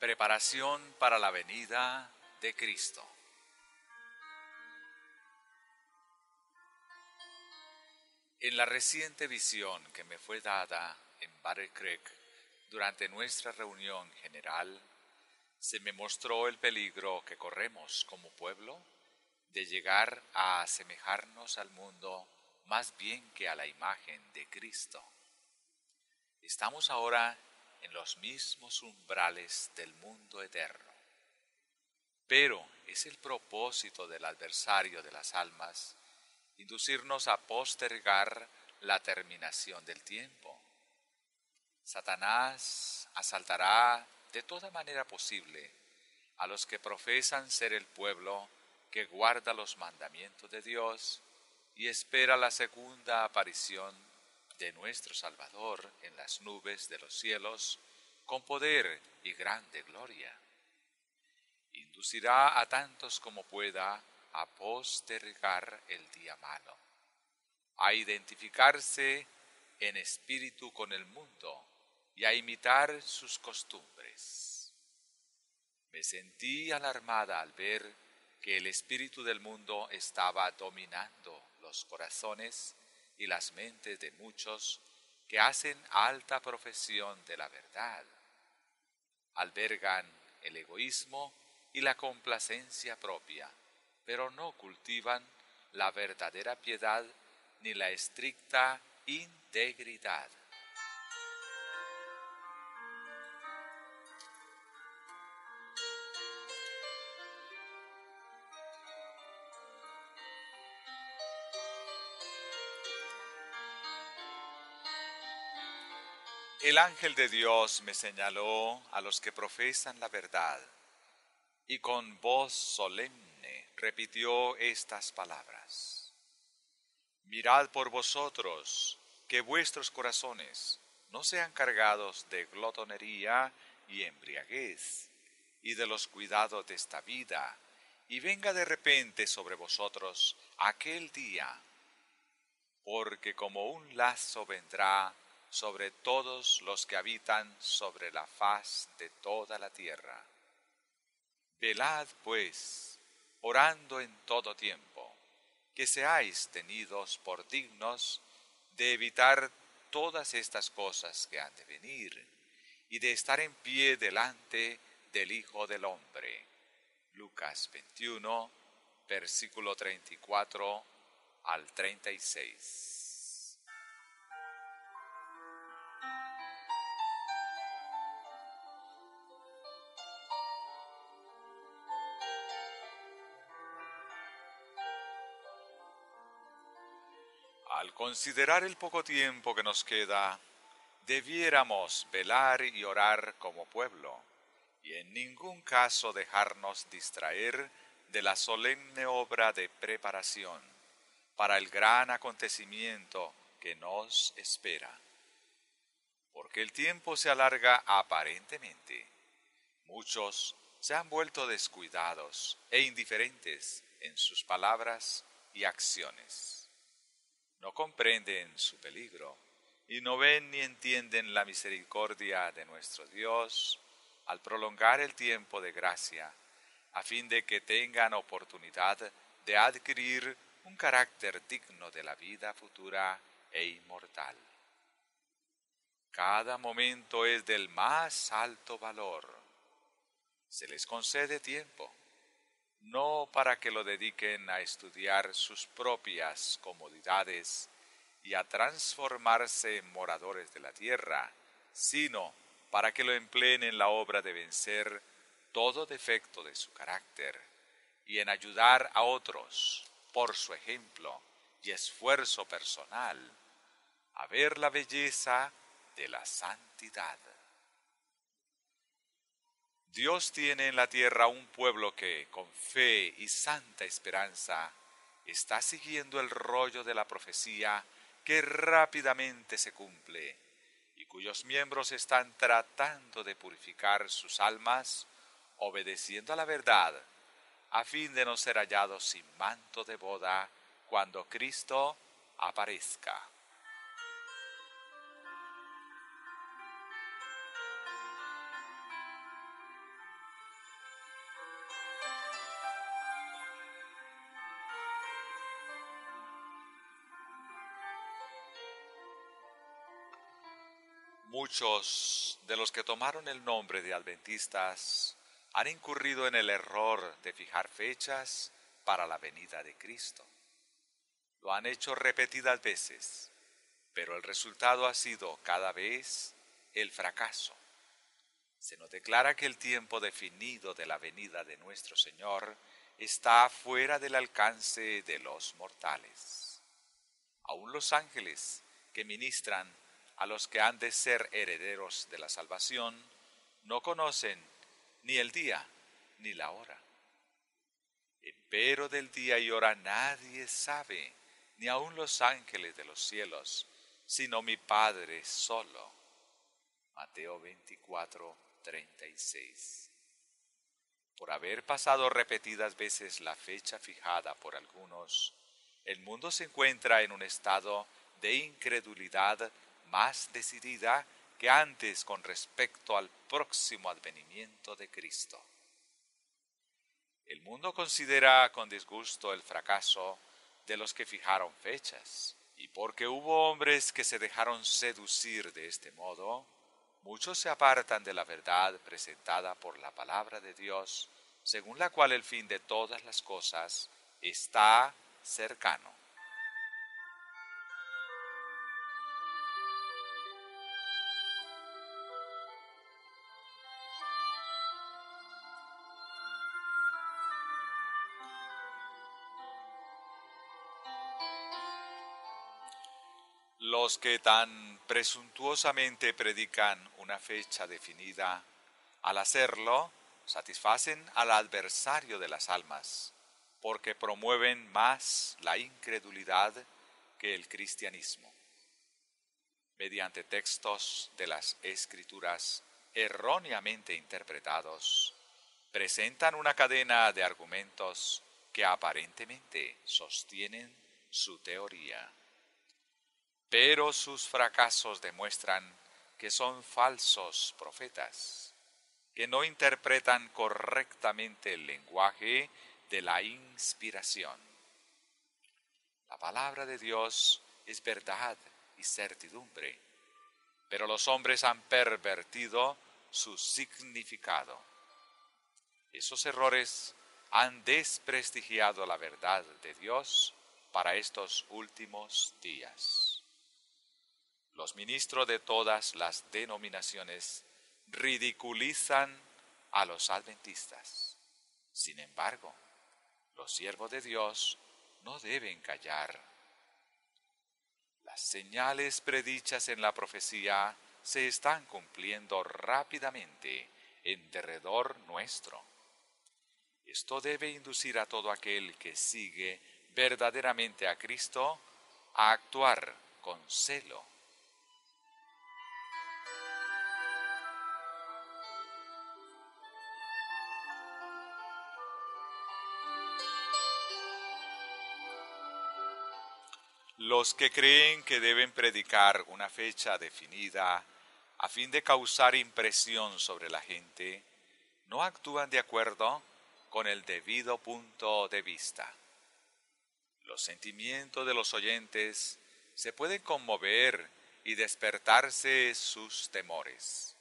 Preparación para la venida de Cristo. En la reciente visión que me fue dada en Battle Creek durante nuestra reunión general, se me mostró el peligro que corremos como pueblo de llegar a asemejarnos al mundo más bien que a la imagen de Cristo. Estamos ahora en los mismos umbrales del mundo eterno, pero es el propósito del adversario de las almas inducirnos a postergar la terminación del tiempo. Satanás asaltará de toda manera posible a los que profesan ser el pueblo que guarda los mandamientos de Dios y espera la segunda aparición de nuestro Salvador en las nubes de los cielos con poder y grande gloria. Inducirá a tantos como pueda a postergar el día malo, a identificarse en espíritu con el mundo y a imitar sus costumbres. Me sentí alarmada al ver que el espíritu del mundo estaba dominando los corazones y las mentes de muchos que hacen alta profesión de la verdad. Albergan el egoísmo y la complacencia propia, pero no cultivan la verdadera piedad ni la estricta integridad. El ángel de Dios me señaló a los que profesan la verdad y con voz solemne repitió estas palabras: Mirad por vosotros que vuestros corazones no sean cargados de glotonería y embriaguez y de los cuidados de esta vida, y venga de repente sobre vosotros aquel día, porque como un lazo vendrá sobre todos los que habitan sobre la faz de toda la tierra. Velad, pues, orando en todo tiempo, que seáis tenidos por dignos de evitar todas estas cosas que han de venir, y de estar en pie delante del Hijo del Hombre. Lucas 21, versículo 34 al 36. Al considerar el poco tiempo que nos queda, debiéramos velar y orar como pueblo, y en ningún caso dejarnos distraer de la solemne obra de preparación para el gran acontecimiento que nos espera. Porque el tiempo se alarga aparentemente. Muchos se han vuelto descuidados e indiferentes en sus palabras y acciones. No comprenden su peligro y no ven ni entienden la misericordia de nuestro Dios al prolongar el tiempo de gracia, a fin de que tengan oportunidad de adquirir un carácter digno de la vida futura e inmortal. Cada momento es del más alto valor. Se les concede tiempo, no para que lo dediquen a estudiar sus propias comodidades y a transformarse en moradores de la tierra, sino para que lo empleen en la obra de vencer todo defecto de su carácter y en ayudar a otros, por su ejemplo y esfuerzo personal, a ver la belleza de la santidad. Dios tiene en la tierra un pueblo que, con fe y santa esperanza, está siguiendo el rollo de la profecía que rápidamente se cumple y cuyos miembros están tratando de purificar sus almas, obedeciendo a la verdad, a fin de no ser hallados sin manto de boda cuando Cristo aparezca. Muchos de los que tomaron el nombre de adventistas han incurrido en el error de fijar fechas para la venida de Cristo. Lo han hecho repetidas veces, pero el resultado ha sido cada vez el fracaso. Se nos declara que el tiempo definido de la venida de nuestro Señor está fuera del alcance de los mortales. Aún los ángeles que ministran a los que han de ser herederos de la salvación no conocen ni el día ni la hora. Empero del día y hora nadie sabe, ni aun los ángeles de los cielos, sino mi Padre solo. Mateo 24:36. Por haber pasado repetidas veces la fecha fijada por algunos, el mundo se encuentra en un estado de incredulidad más decidida que antes con respecto al próximo advenimiento de Cristo. El mundo considera con disgusto el fracaso de los que fijaron fechas, y porque hubo hombres que se dejaron seducir de este modo, muchos se apartan de la verdad presentada por la palabra de Dios, según la cual el fin de todas las cosas está cercano. Los que tan presuntuosamente predican una fecha definida, al hacerlo, satisfacen al adversario de las almas, porque promueven más la incredulidad que el cristianismo. Mediante textos de las Escrituras erróneamente interpretados, presentan una cadena de argumentos que aparentemente sostienen su teoría. Pero sus fracasos demuestran que son falsos profetas, que no interpretan correctamente el lenguaje de la inspiración. La palabra de Dios es verdad y certidumbre, pero los hombres han pervertido su significado. Esos errores han desprestigiado la verdad de Dios para estos últimos días. Los ministros de todas las denominaciones ridiculizan a los adventistas. Sin embargo, los siervos de Dios no deben callar. Las señales predichas en la profecía se están cumpliendo rápidamente en derredor nuestro. Esto debe inducir a todo aquel que sigue verdaderamente a Cristo a actuar con celo. Los que creen que deben predicar una fecha definida a fin de causar impresión sobre la gente, no actúan de acuerdo con el debido punto de vista. Los sentimientos de los oyentes se pueden conmover y despertarse sus temores,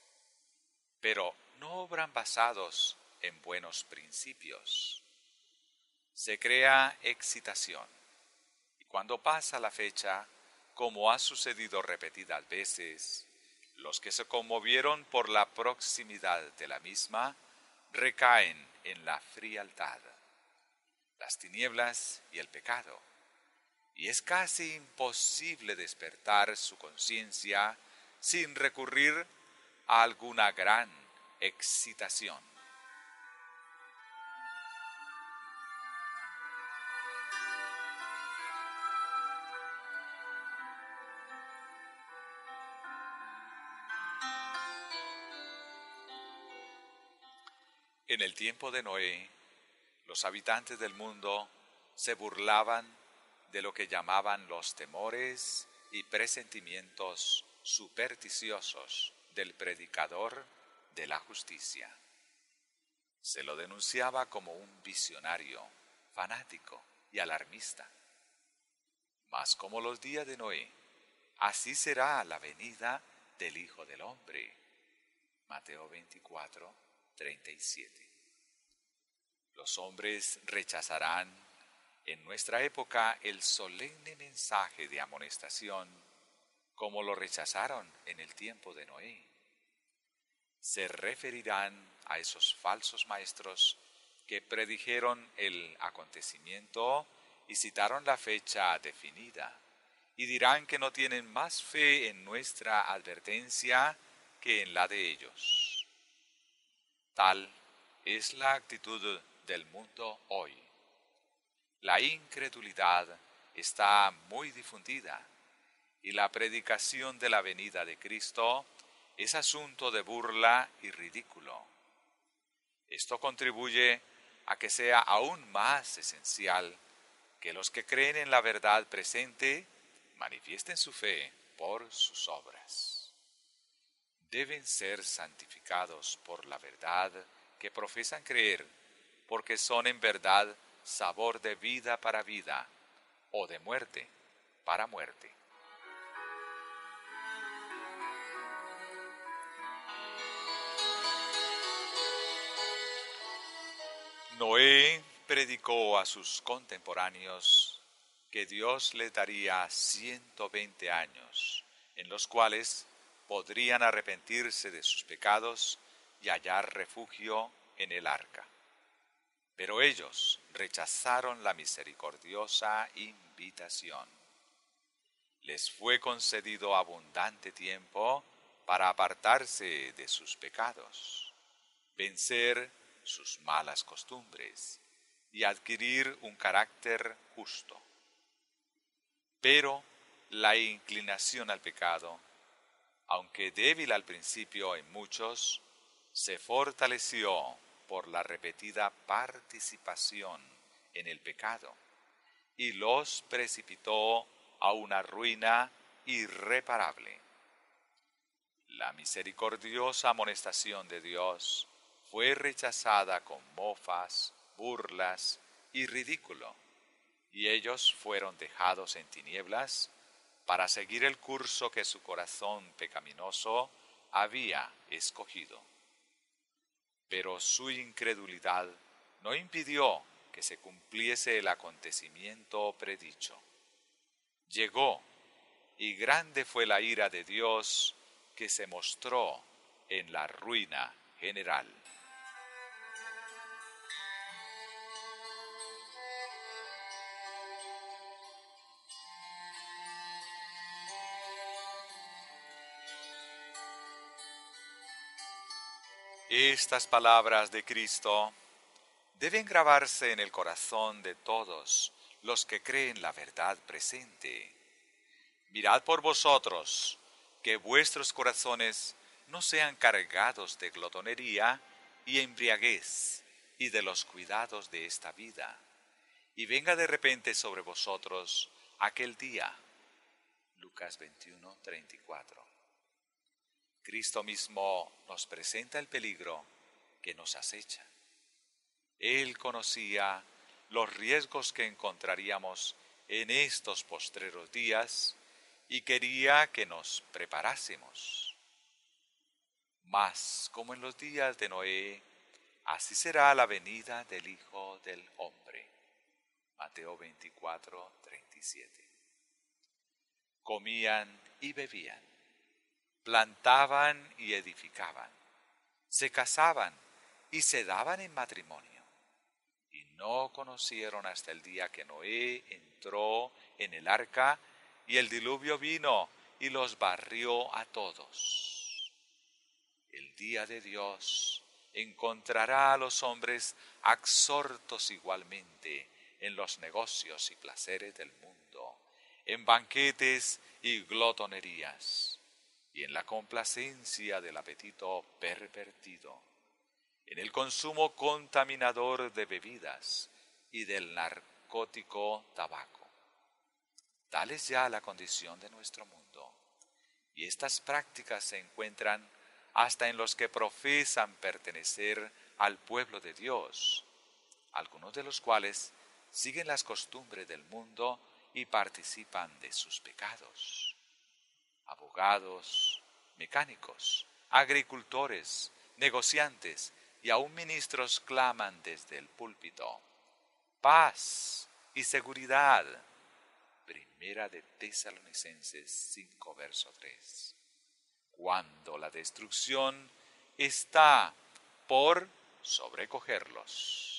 pero no obran basados en buenos principios. Se crea excitación. Cuando pasa la fecha, como ha sucedido repetidas veces, los que se conmovieron por la proximidad de la misma recaen en la frialdad, las tinieblas y el pecado, y es casi imposible despertar su conciencia sin recurrir a alguna gran excitación. En el tiempo de Noé, los habitantes del mundo se burlaban de lo que llamaban los temores y presentimientos supersticiosos del predicador de la justicia. Se lo denunciaba como un visionario, fanático y alarmista. Mas como los días de Noé, así será la venida del Hijo del Hombre. Mateo 24, 37. Los hombres rechazarán en nuestra época el solemne mensaje de amonestación, como lo rechazaron en el tiempo de Noé. Se referirán a esos falsos maestros que predijeron el acontecimiento y citaron la fecha definida, y dirán que no tienen más fe en nuestra advertencia que en la de ellos. Tal es la actitud del mundo hoy. La incredulidad está muy difundida y la predicación de la venida de Cristo es asunto de burla y ridículo. Esto contribuye a que sea aún más esencial que los que creen en la verdad presente manifiesten su fe por sus obras. Deben ser santificados por la verdad que profesan creer, porque son en verdad sabor de vida para vida o de muerte para muerte. Noé predicó a sus contemporáneos que Dios les daría 120 años, en los cuales podrían arrepentirse de sus pecados y hallar refugio en el arca. Pero ellos rechazaron la misericordiosa invitación. Les fue concedido abundante tiempo para apartarse de sus pecados, vencer sus malas costumbres y adquirir un carácter justo. Pero la inclinación al pecado, aunque débil al principio en muchos, se fortaleció por la repetida participación en el pecado y los precipitó a una ruina irreparable. La misericordiosa amonestación de Dios fue rechazada con mofas, burlas y ridículo, y ellos fueron dejados en tinieblas para seguir el curso que su corazón pecaminoso había escogido. Pero su incredulidad no impidió que se cumpliese el acontecimiento predicho. Llegó, y grande fue la ira de Dios que se mostró en la ruina general. Estas palabras de Cristo deben grabarse en el corazón de todos los que creen la verdad presente. Mirad por vosotros, que vuestros corazones no sean cargados de glotonería y embriaguez y de los cuidados de esta vida, y venga de repente sobre vosotros aquel día. Lucas 21, 34. Cristo mismo nos presenta el peligro que nos acecha. Él conocía los riesgos que encontraríamos en estos postreros días y quería que nos preparásemos. Mas, como en los días de Noé, así será la venida del Hijo del Hombre. Mateo 24, 37. Comían y bebían, plantaban y edificaban, se casaban y se daban en matrimonio, y no conocieron hasta el día que Noé entró en el arca y el diluvio vino y los barrió a todos. El día de Dios encontrará a los hombres absortos igualmente en los negocios y placeres del mundo, en banquetes y glotonerías, y en la complacencia del apetito pervertido, en el consumo contaminador de bebidas y del narcótico tabaco. Tal es ya la condición de nuestro mundo, y estas prácticas se encuentran hasta en los que profesan pertenecer al pueblo de Dios, algunos de los cuales siguen las costumbres del mundo y participan de sus pecados. Abogados, mecánicos, agricultores, negociantes y aún ministros claman desde el púlpito: paz y seguridad. Primera de Tesalonicenses 5, verso 3. Cuando la destrucción está por sobrecogerlos.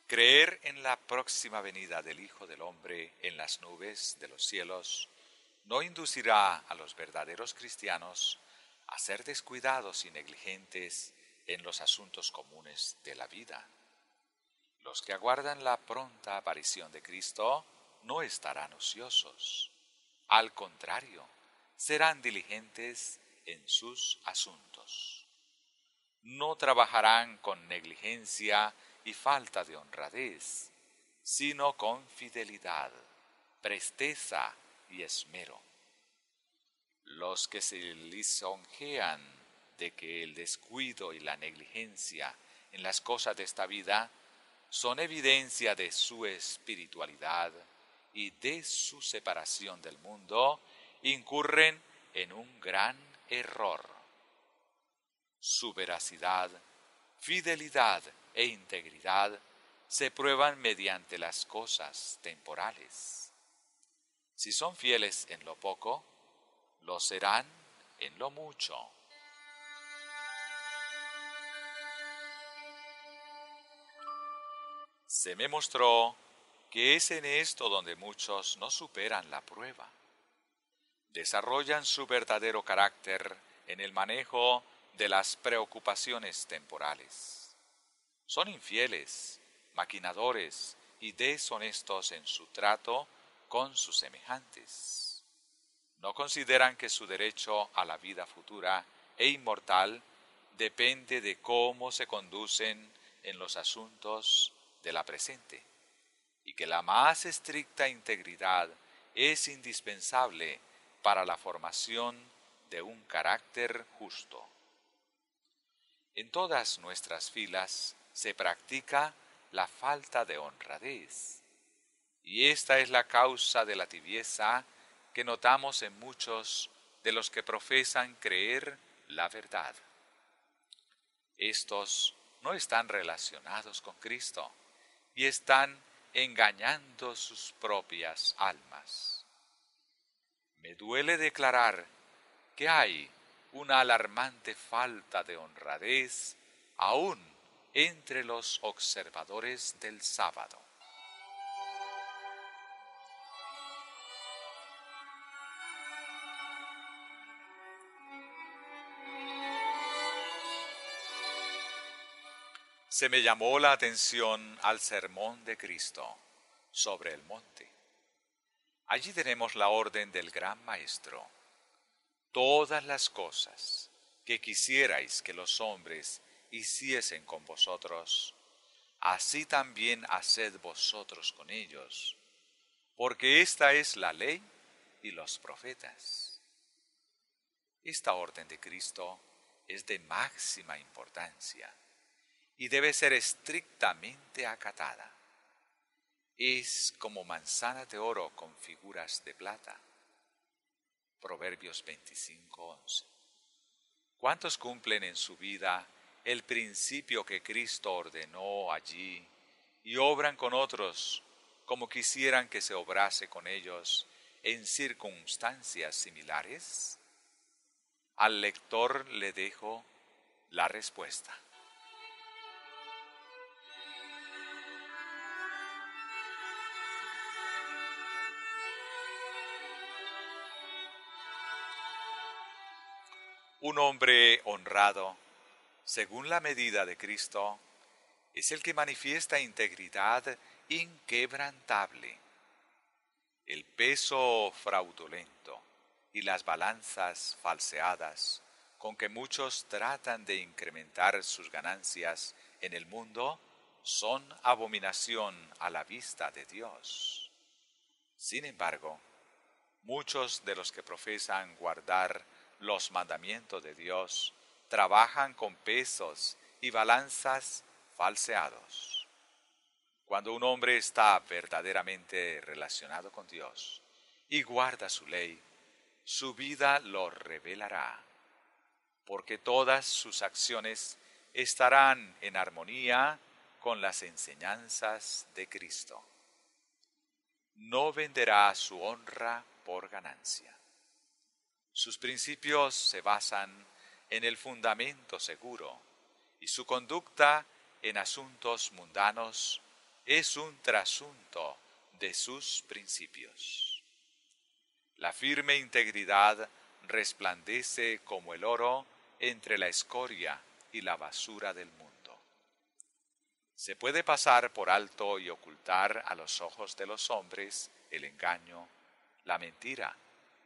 Creer en la próxima venida del Hijo del Hombre en las nubes de los cielos no inducirá a los verdaderos cristianos a ser descuidados y negligentes en los asuntos comunes de la vida. Los que aguardan la pronta aparición de Cristo no estarán ociosos. Al contrario, serán diligentes en sus asuntos. No trabajarán con negligencia y falta de honradez, sino con fidelidad, presteza y esmero. Los que se lisonjean de que el descuido y la negligencia en las cosas de esta vida son evidencia de su espiritualidad y de su separación del mundo, incurren en un gran error. Su veracidad, fidelidad e integridad se prueban mediante las cosas temporales. Si son fieles en lo poco, lo serán en lo mucho. Se me mostró que es en esto donde muchos no superan la prueba. Desarrollan su verdadero carácter en el manejo de las preocupaciones temporales. Son infieles, maquinadores y deshonestos en su trato con sus semejantes. No consideran que su derecho a la vida futura e inmortal depende de cómo se conducen en los asuntos de la presente, y que la más estricta integridad es indispensable para la formación de un carácter justo. En todas nuestras filas se practica la falta de honradez, y esta es la causa de la tibieza que notamos en muchos de los que profesan creer la verdad. Estos no están relacionados con Cristo y están engañando sus propias almas. Me duele declarar que hay una alarmante falta de honradez aún entre los observadores del sábado. Se me llamó la atención al sermón de Cristo sobre el monte. Allí tenemos la orden del gran Maestro: todas las cosas que quisierais que los hombres hiciesen con vosotros, así también haced vosotros con ellos, porque esta es la ley y los profetas. Esta orden de Cristo es de máxima importancia y debe ser estrictamente acatada. Es como manzanas de oro con figuras de plata. Proverbios 25:11. ¿Cuántos cumplen en su vida el principio que Cristo ordenó allí y obran con otros como quisieran que se obrase con ellos en circunstancias similares? Al lector le dejo la respuesta. Un hombre honrado, según la medida de Cristo, es el que manifiesta integridad inquebrantable. El peso fraudulento y las balanzas falseadas con que muchos tratan de incrementar sus ganancias en el mundo son abominación a la vista de Dios. Sin embargo, muchos de los que profesan guardar los mandamientos de Dios trabajan con pesos y balanzas falseados. Cuando un hombre está verdaderamente relacionado con Dios y guarda su ley, su vida lo revelará, porque todas sus acciones estarán en armonía con las enseñanzas de Cristo. No venderá su honra por ganancia. Sus principios se basan en el fundamento seguro y su conducta en asuntos mundanos es un trasunto de sus principios. La firme integridad resplandece como el oro entre la escoria y la basura del mundo. Se puede pasar por alto y ocultar a los ojos de los hombres el engaño, la mentira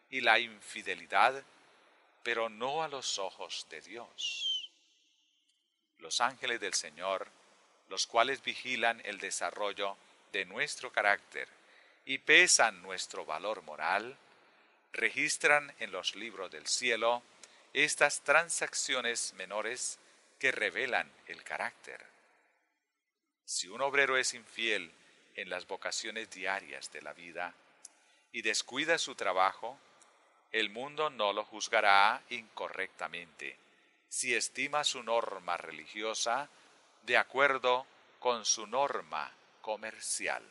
y la infidelidad, pero no a los ojos de Dios. Los ángeles del Señor, los cuales vigilan el desarrollo de nuestro carácter y pesan nuestro valor moral, registran en los libros del cielo estas transacciones menores que revelan el carácter. Si un obrero es infiel en las vocaciones diarias de la vida y descuida su trabajo, el mundo no lo juzgará incorrectamente si estima su norma religiosa de acuerdo con su norma comercial.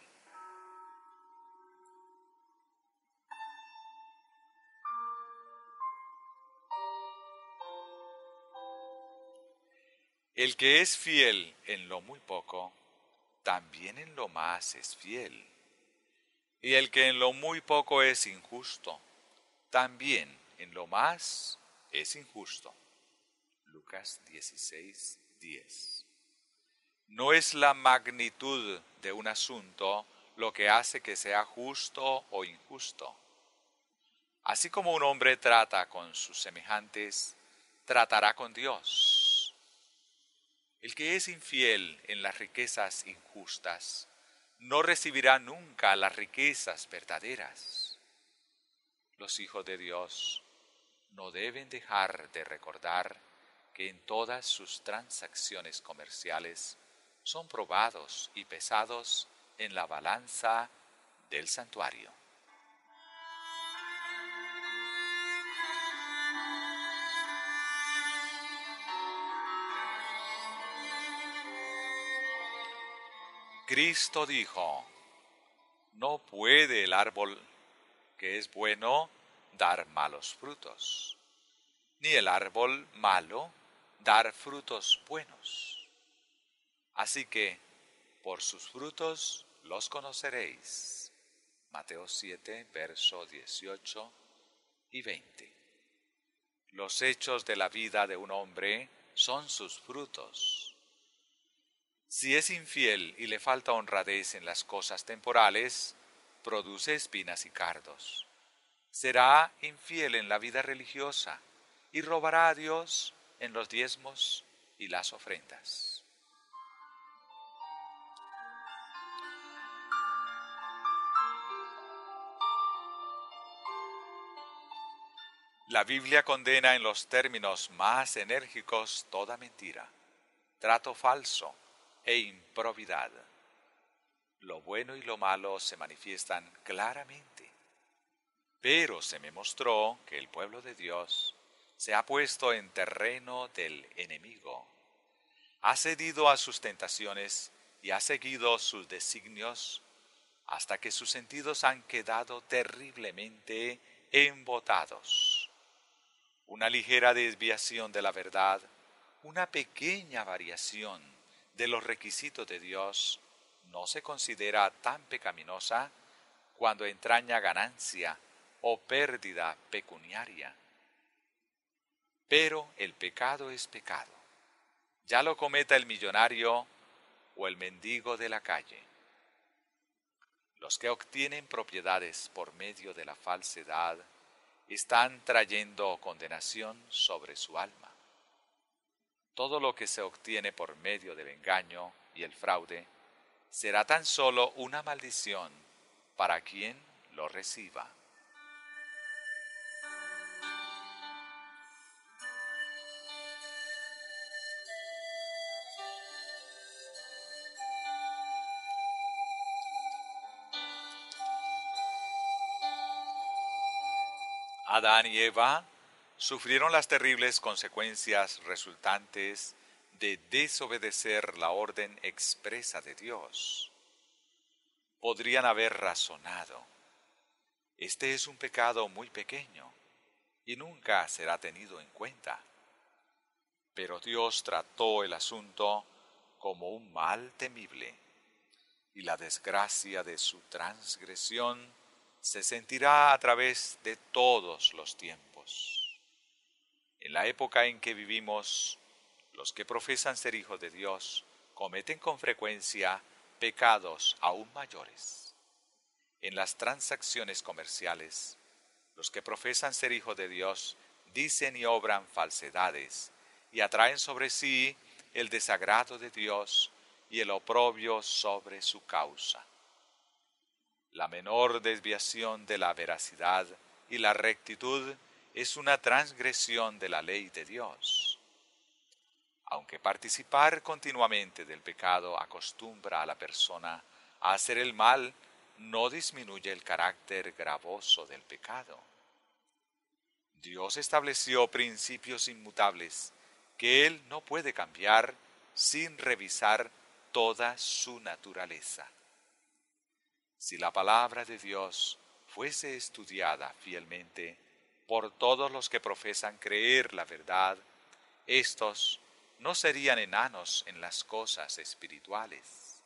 El que es fiel en lo muy poco, también en lo más es fiel. Y el que en lo muy poco es injusto, también en lo más es injusto. Lucas 16:10. No es la magnitud de un asunto lo que hace que sea justo o injusto. Así como un hombre trata con sus semejantes, tratará con Dios. El que es infiel en las riquezas injustas no recibirá nunca las riquezas verdaderas. Los hijos de Dios no deben dejar de recordar que en todas sus transacciones comerciales son probados y pesados en la balanza del santuario. Cristo dijo: no puede el árbol que es bueno dar malos frutos, ni el árbol malo dar frutos buenos. Así que por sus frutos los conoceréis. Mateo 7, verso 18 y 20. Los hechos de la vida de un hombre son sus frutos. Si es infiel y le falta honradez en las cosas temporales, produce espinas y cardos. Será infiel en la vida religiosa y robará a Dios en los diezmos y las ofrendas. La Biblia condena en los términos más enérgicos toda mentira, trato falso e improbidad. Lo bueno y lo malo se manifiestan claramente, pero se me mostró que el pueblo de Dios se ha puesto en terreno del enemigo, ha cedido a sus tentaciones y ha seguido sus designios hasta que sus sentidos han quedado terriblemente embotados. Una ligera desviación de la verdad, una pequeña variación de los requisitos de Dios no se considera tan pecaminosa cuando entraña ganancia o pérdida pecuniaria. Pero el pecado es pecado, ya lo cometa el millonario o el mendigo de la calle. Los que obtienen propiedades por medio de la falsedad están trayendo condenación sobre su alma. Todo lo que se obtiene por medio del engaño y el fraude será tan solo una maldición para quien lo reciba. Adán y Eva sufrieron las terribles consecuencias resultantes de desobedecer la orden expresa de Dios. Podrían haber razonado: este es un pecado muy pequeño y nunca será tenido en cuenta. Pero Dios trató el asunto como un mal temible, y la desgracia de su transgresión se sentirá a través de todos los tiempos. En la época en que vivimos, los que profesan ser hijos de Dios cometen con frecuencia pecados aún mayores. En las transacciones comerciales, los que profesan ser hijos de Dios dicen y obran falsedades y atraen sobre sí el desagrado de Dios y el oprobio sobre su causa. La menor desviación de la veracidad y la rectitud es una transgresión de la ley de Dios. Aunque participar continuamente del pecado acostumbra a la persona a hacer el mal, no disminuye el carácter gravoso del pecado. Dios estableció principios inmutables que Él no puede cambiar sin revisar toda su naturaleza. Si la palabra de Dios fuese estudiada fielmente por todos los que profesan creer la verdad, estos no serían enanos en las cosas espirituales.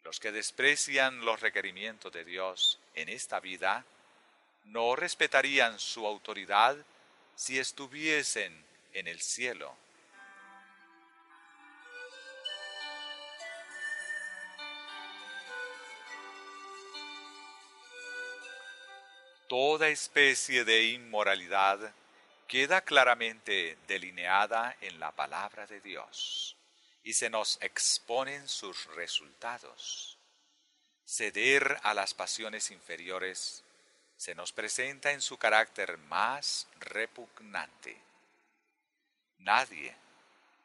Los que desprecian los requerimientos de Dios en esta vida no respetarían su autoridad si estuviesen en el cielo. Toda especie de inmoralidad queda claramente delineada en la palabra de Dios y se nos exponen sus resultados. Ceder a las pasiones inferiores se nos presenta en su carácter más repugnante. Nadie,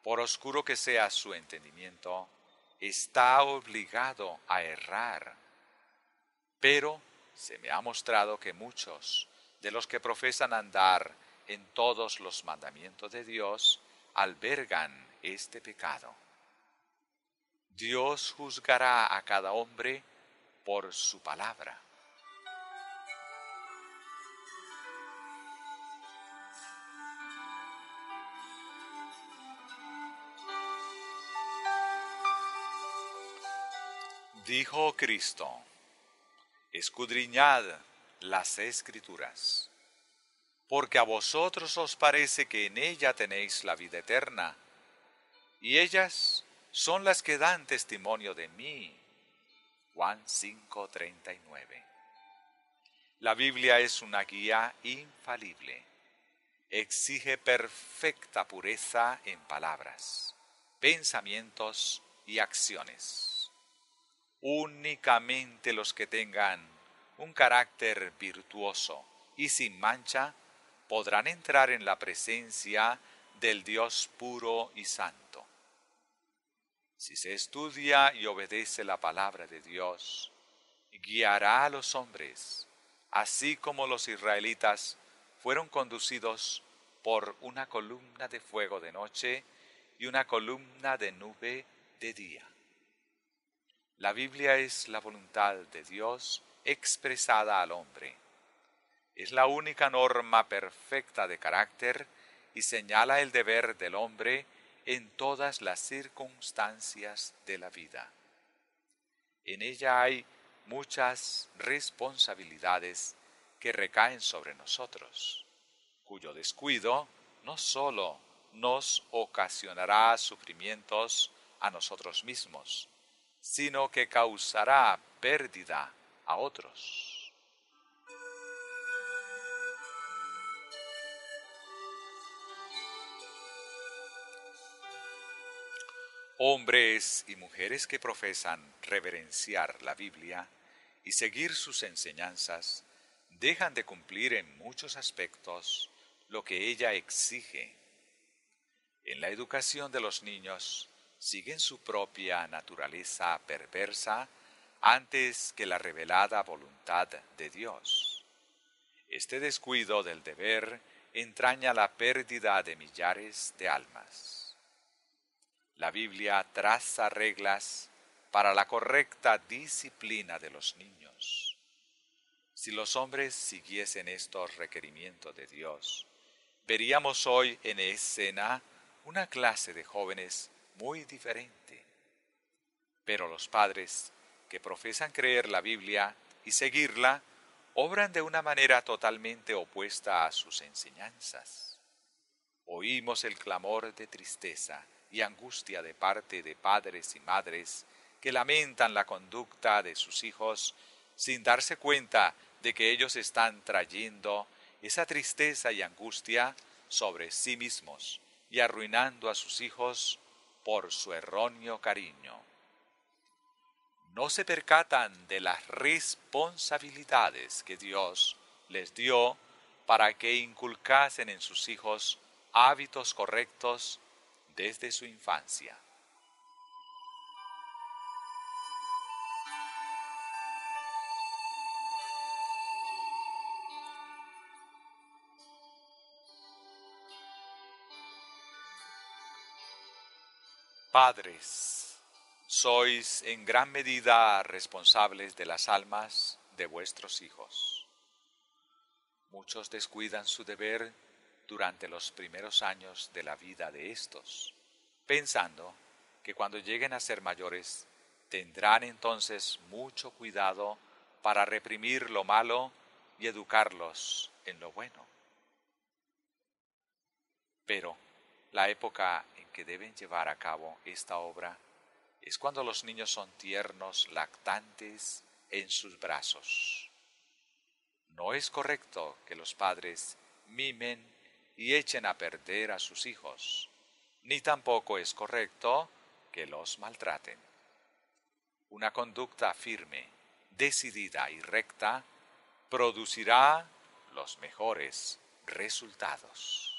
por oscuro que sea su entendimiento, está obligado a errar, pero se me ha mostrado que muchos de los que profesan andar en todos los mandamientos de Dios albergan este pecado. Dios juzgará a cada hombre por su palabra. Dijo Cristo: escudriñad las Escrituras, porque a vosotros os parece que en ella tenéis la vida eterna, y ellas son las que dan testimonio de mí. Juan 5:39. La Biblia es una guía infalible. Exige perfecta pureza en palabras, pensamientos y acciones. Únicamente los que tengan un carácter virtuoso y sin mancha podrán entrar en la presencia del Dios puro y santo. Si se estudia y obedece la palabra de Dios, guiará a los hombres, así como los israelitas fueron conducidos por una columna de fuego de noche y una columna de nube de día. La Biblia es la voluntad de Dios expresada al hombre. Es la única norma perfecta de carácter y señala el deber del hombre en todas las circunstancias de la vida. En ella hay muchas responsabilidades que recaen sobre nosotros, cuyo descuido no solo nos ocasionará sufrimientos a nosotros mismos, sino que causará pérdida a otros. Hombres y mujeres que profesan reverenciar la Biblia y seguir sus enseñanzas, dejan de cumplir en muchos aspectos lo que ella exige. En la educación de los niños siguen su propia naturaleza perversa antes que la revelada voluntad de Dios. Este descuido del deber entraña la pérdida de millares de almas. La Biblia traza reglas para la correcta disciplina de los niños. Si los hombres siguiesen estos requerimientos de Dios, veríamos hoy en escena una clase de jóvenes muy diferente. Pero los padres que profesan creer la Biblia y seguirla, obran de una manera totalmente opuesta a sus enseñanzas. Oímos el clamor de tristeza y angustia de parte de padres y madres que lamentan la conducta de sus hijos sin darse cuenta de que ellos están trayendo esa tristeza y angustia sobre sí mismos y arruinando a sus hijos por su erróneo cariño. No se percatan de las responsabilidades que Dios les dio para que inculcasen en sus hijos hábitos correctos desde su infancia. Padres, sois en gran medida responsables de las almas de vuestros hijos. Muchos descuidan su deber durante los primeros años de la vida de estos, pensando que cuando lleguen a ser mayores tendrán entonces mucho cuidado para reprimir lo malo y educarlos en lo bueno. Pero la época en que deben llevar a cabo esta obra es cuando los niños son tiernos, lactantes en sus brazos. No es correcto que los padres mimen y echen a perder a sus hijos, ni tampoco es correcto que los maltraten. Una conducta firme, decidida y recta producirá los mejores resultados.